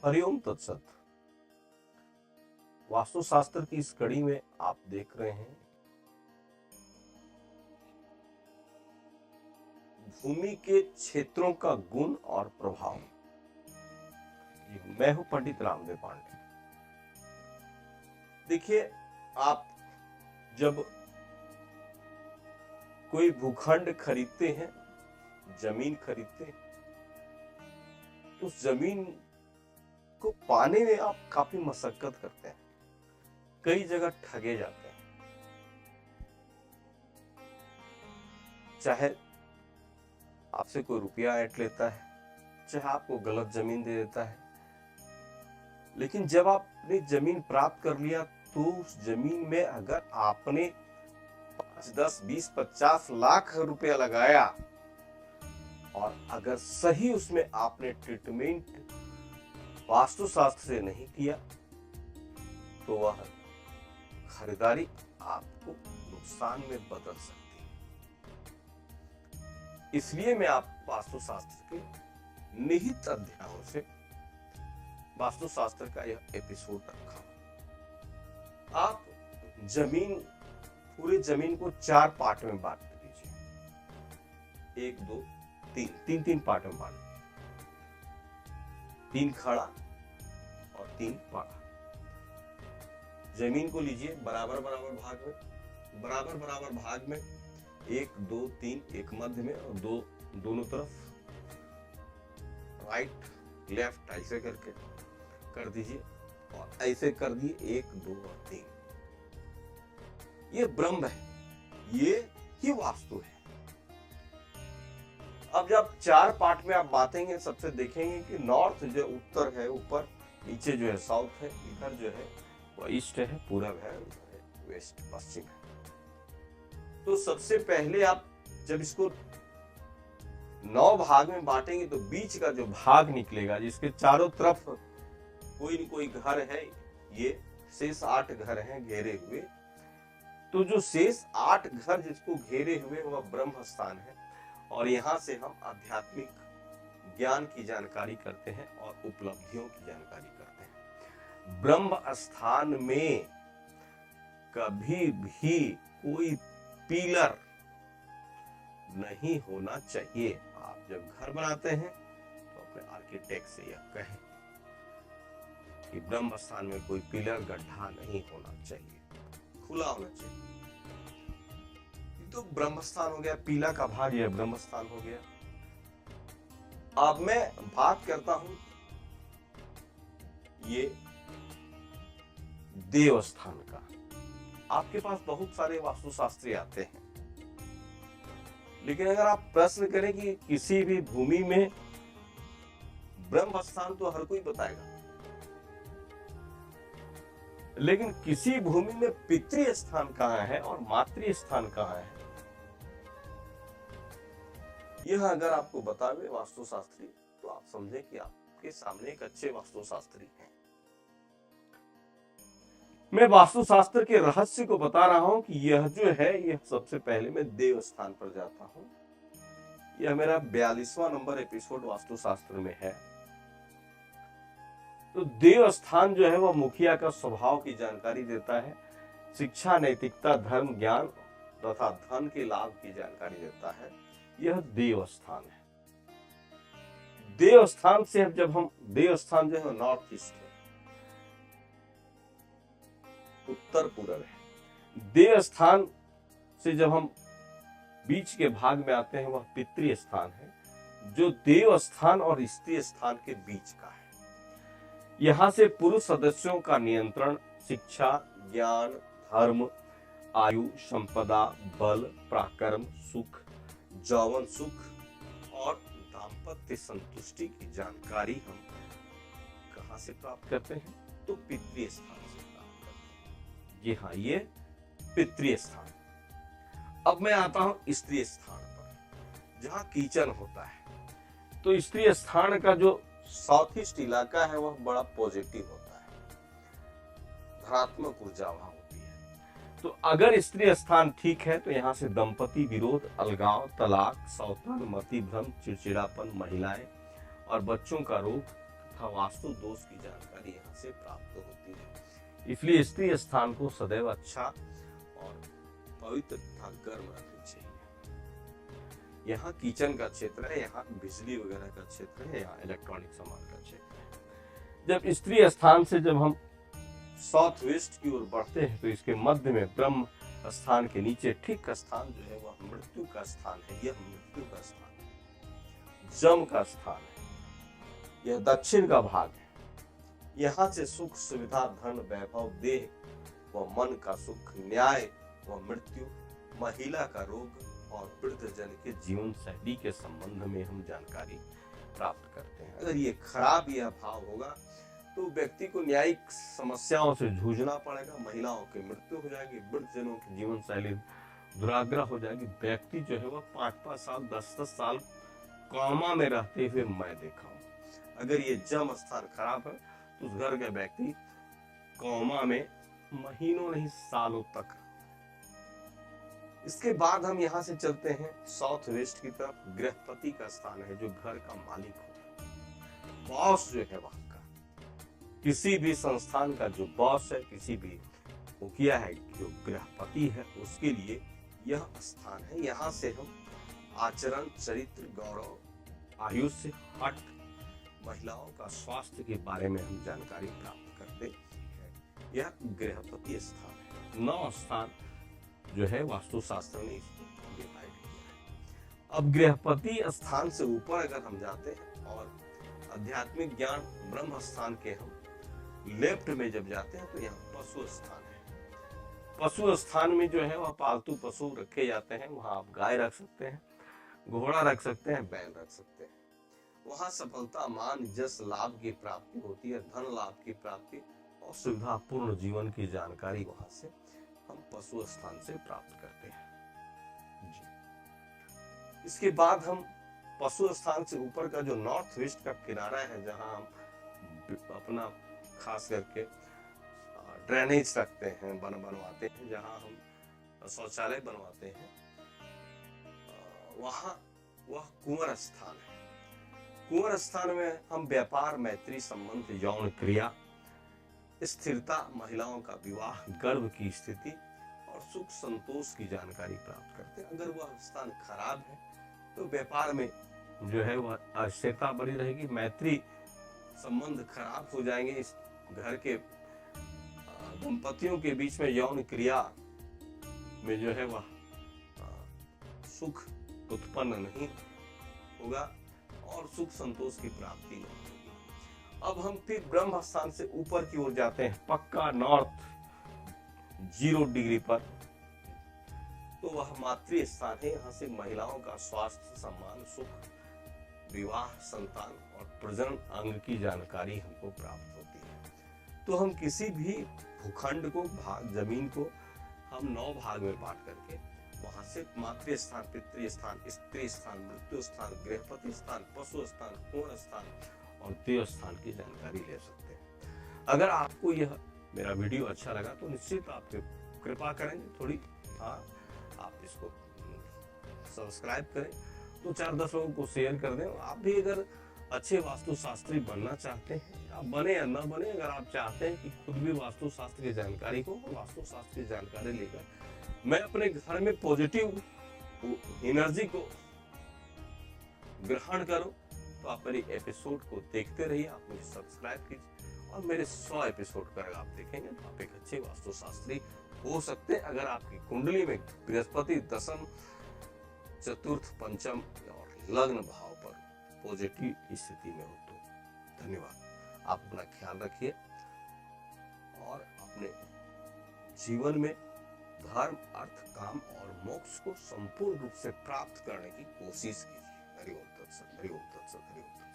हरिओम तत्सत। वास्तुशास्त्र की इस कड़ी में आप देख रहे हैं भूमि के क्षेत्रों का गुण और प्रभाव। मैं हूं पंडित रामदेव पांडे। देखिए, आप जब कोई भूखंड खरीदते हैं, जमीन खरीदते हैं, तो उस जमीन को पाने में आप काफी मशक्कत करते हैं, कई जगह ठगे जाते हैं। चाहे आपसे कोई रुपया ऐंठ लेता है, चाहे आपको गलत जमीन दे देता है, लेकिन जब आपने जमीन प्राप्त कर लिया तो उस जमीन में अगर आपने 5, 10, 20, 50 लाख रुपया लगाया और अगर सही उसमें आपने ट्रीटमेंट वास्तुशास्त्र से नहीं किया तो वह खरीदारी आपको नुकसान में बदल सकती है। इसलिए मैं आप वास्तुशास्त्र के निहित अध्यायों से वास्तुशास्त्र का यह एपिसोड रखा। आप पूरी जमीन को 4 पार्ट में बांट दीजिए। 1, 2, 3 तीन पार्ट में बांट दीजिए। 3 खड़ा और 3 पाड़ा। जमीन को लीजिए बराबर बराबर भाग में 1, 2, 3, एक मध्य में और 2 दोनों तरफ, राइट लेफ्ट ऐसे करके कर दीजिए और ऐसे कर दिए 1, 2 और 3। ये ब्रह्म है, ये ही वास्तु है। अब जब 4 पार्ट में आप बांटेंगे, सबसे देखेंगे कि नॉर्थ जो उत्तर है ऊपर, नीचे जो है साउथ है, इधर जो है वो ईस्ट है, पूरब है, वेस्ट पश्चिम है। तो सबसे पहले आप जब इसको 9 भाग में बांटेंगे तो बीच का जो भाग निकलेगा, जिसके चारों तरफ कोई न कोई घर है, ये शेष 8 घर हैं घेरे हुए, तो जो शेष 8 घर जिसको घेरे हुए वह ब्रह्म स्थान है। और यहां से हम आध्यात्मिक ज्ञान की जानकारी करते हैं और उपलब्धियों की जानकारी करते हैं। ब्रह्म स्थान में कभी भी कोई पिलर नहीं होना चाहिए। आप जब घर बनाते हैं तो अपने आर्किटेक्ट से यह कहें कि ब्रह्म स्थान में कोई पिलर गड्ढा नहीं होना चाहिए, खुला होना चाहिए। तो ब्रह्म स्थान हो गया, पीला का भाग यह ब्रह्म स्थान हो गया। अब मैं बात करता हूं ये देव स्थान का। आपके पास बहुत सारे वास्तुशास्त्री आते हैं, लेकिन अगर आप प्रश्न करें कि किसी भी भूमि में ब्रह्म स्थान तो हर कोई बताएगा, लेकिन किसी भूमि में पितृ स्थान कहां है और मातृ स्थान कहां है, यह अगर आपको बतावे वास्तुशास्त्री तो आप समझे कि आपके सामने एक अच्छे वास्तुशास्त्री हैं। मैं वास्तुशास्त्र के रहस्य को बता रहा हूं कि यह जो है, यह सबसे पहले मैं देव स्थान पर जाता हूं। यह मेरा 42वां नंबर एपिसोड वास्तुशास्त्र में है। तो देव स्थान जो है वह मुखिया का स्वभाव की जानकारी देता है, शिक्षा, नैतिकता, धर्म, ज्ञान तथा धन के लाभ की जानकारी देता है। यह देव स्थान है। देव स्थान से जब हम, देव स्थान जो है नॉर्थ ईस्ट है, उत्तर पूर्व है। देव स्थान से जब हम बीच के भाग में आते हैं वह पितृ स्थान है, जो देव स्थान और स्त्री स्थान के बीच का है। यहां से पुरुष सदस्यों का नियंत्रण, शिक्षा, ज्ञान, धर्म, आयु, संपदा, बल, पराक्रम, सुख, यौवन सुख और दाम्पत्य संतुष्टि की जानकारी हम कहां से प्राप्त करते हैं? तो पितृ स्थान से प्राप्त करते हैं। जी हाँ, ये पितृ स्थान। अब मैं आता हूं स्त्री स्थान पर, जहां किचन होता है। तो स्त्री स्थान का जो साउथ ईस्ट इलाका है वह बड़ा पॉजिटिव होता है, धनात्मक ऊर्जा वहां होती है। तो अगर स्त्री स्थान ठीक है तो यहाँ से दंपति विरोध, अलगाव, तलाक, सौतन, मति भ्रम, चिड़चिड़ापन, महिलाएं और बच्चों का रोग तथा वास्तु दोष की जानकारी यहाँ से प्राप्त होती है। इसलिए स्त्री स्थान को सदैव अच्छा और पवित्र तथा गर्म रखना चाहिए। यहाँ किचन का क्षेत्र है, यहाँ बिजली वगैरह का क्षेत्र है, यहाँ इलेक्ट्रॉनिक सामान का क्षेत्र है। जब स्त्री स्थान से जब हम साउथ वेस्ट की ओर बढ़ते हैं तो इसके मध्य में ब्रह्म स्थान के नीचे ठीक का स्थान जो है वह मृत्यु का स्थान है। यह मृत्यु का स्थान है, जम का स्थान है, यह दक्षिण का भाग है। यहाँ से सुख सुविधा धन वैभव देह व मन का सुख, न्याय व मृत्यु, महिला का रोग और वृद्ध जन के जीवन शैली के संबंध में हम जानकारी प्राप्त करते हैं। अगर ये खराब यह भाव होगा तो व्यक्ति को न्यायिक समस्याओं से जूझना पड़ेगा, महिलाओं की मृत्यु हो जाएगी, वृद्ध जनों की जीवन शैली दुराग्रह हो जाएगी। व्यक्ति जो है वह 5-5 साल 10-10 साल कौमा में रहते हुए मैं देखा हूँ। अगर ये जम स्थान खराब है तो उस घर का व्यक्ति कौमा में महीनों नहीं सालों तक। इसके बाद हम यहाँ से चलते हैं साउथ वेस्ट की तरफ। गृहपति का स्थान है, जो घर का मालिक होता है, बॉस जो है वहां का, किसी भी संस्थान का जो बॉस है, किसी भी मुखिया है, जो गृहपति है, उसके लिए यह स्थान है। यहाँ से हम आचरण, चरित्र, गौरव, आयु से हट महिलाओं का स्वास्थ्य के बारे में हम जानकारी प्राप्त करते हैं। यह गृहपति स्थान है। 9 स्थान जो है वास्तुशास्त्र ने इसको डिवाइड किया है। अब गृहपति स्थान से ऊपर अगर हम जाते हैं और आध्यात्मिक ज्ञान ब्रह्म स्थान के हम लेफ्ट में जब जाते हैं तो यहाँ पशु स्थान है। पशु स्थान में जो है वह पालतू पशु रखे जाते हैं। वहां आप गाय रख सकते हैं, घोड़ा रख सकते हैं, बैल रख सकते हैं। वहां सफलता, मान, यश, लाभ की प्राप्ति होती है, धन लाभ की प्राप्ति और सुविधापूर्ण जीवन की जानकारी वहां से हम पशु स्थान से प्राप्त करते हैं जी। इसके बाद हम पशु स्थान से ऊपर का जो नॉर्थ वेस्ट का किनारा है, जहां हम अपना खास करके ड्रेनेज रखते हैं, बनवाते हैं, जहां हम शौचालय बनवाते हैं, वहां वह कुंवर स्थान है। कुंवर स्थान में हम व्यापार, मैत्री संबंध, यौन क्रिया, स्थिरता, महिलाओं का विवाह, गर्भ की स्थिति और सुख संतोष की जानकारी प्राप्त करते हैं। अगर वह स्थान खराब है तो व्यापार में जो है वह अस्थिरता बनी रहेगी, मैत्री संबंध खराब हो जाएंगे, इस घर के दंपतियों के बीच में यौन क्रिया में जो है वह सुख उत्पन्न नहीं होगा और सुख संतोष की प्राप्ति नहीं होगी। अब हम फिर ब्रह्म स्थान से ऊपर की ओर जाते हैं, पक्का नॉर्थ 0 डिग्री पर, तो वह मातृ स्थान है। यहाँ से महिलाओं का स्वास्थ्य, सम्मान, सुख, विवाह, संतान और प्रजनन अंग की जानकारी हमको प्राप्त होती है। तो हम किसी भी भूखंड को, भाग जमीन को हम 9 भाग में बांट करके वहां से मातृ स्थान, पितृ स्थान, स्त्री स्थान, मृत्यु स्थान, गृहपति स्थान, पशु स्थान, कुंवर स्थान और देव स्थान की जानकारी ले सकते हैं। अगर आपको यह मेरा वीडियो अच्छा लगा तो निश्चित आप कृपा करेंगे थोड़ी, आप इसको सब्सक्राइब करें, तो 4-10 लोगों को शेयर कर दें। आप भी अगर अच्छे वास्तुशास्त्री बनना चाहते हैं, आप बने या न बने, अगर आप चाहते हैं कि खुद भी वास्तुशास्त्र की जानकारी हो, वास्तुशास्त्र की जानकारी लेकर मैं अपने घर में पॉजिटिव एनर्जी को ग्रहण करूं, तो आप मेरे एपिसोड को देखते रहिए, आप मुझे सब्सक्राइब कीजिए और मेरे 100 एपिसोड कर आप देखेंगे तो आप एक अच्छे वास्तुशास्त्री हो सकते हैं। अगर आपकी कुंडली में बृहस्पति दशम, चतुर्थ, पंचम और लग्न भाव पर पॉजिटिव स्थिति में हो तो धन्यवाद। आप अपना ख्याल रखिए और अपने जीवन में धर्म, अर्थ, काम और मोक्ष को संपूर्ण रूप से प्राप्त करने की कोशिश कीजिए। हरि ओम तत्सत, हरि ओम तत्सत, हरि ओम।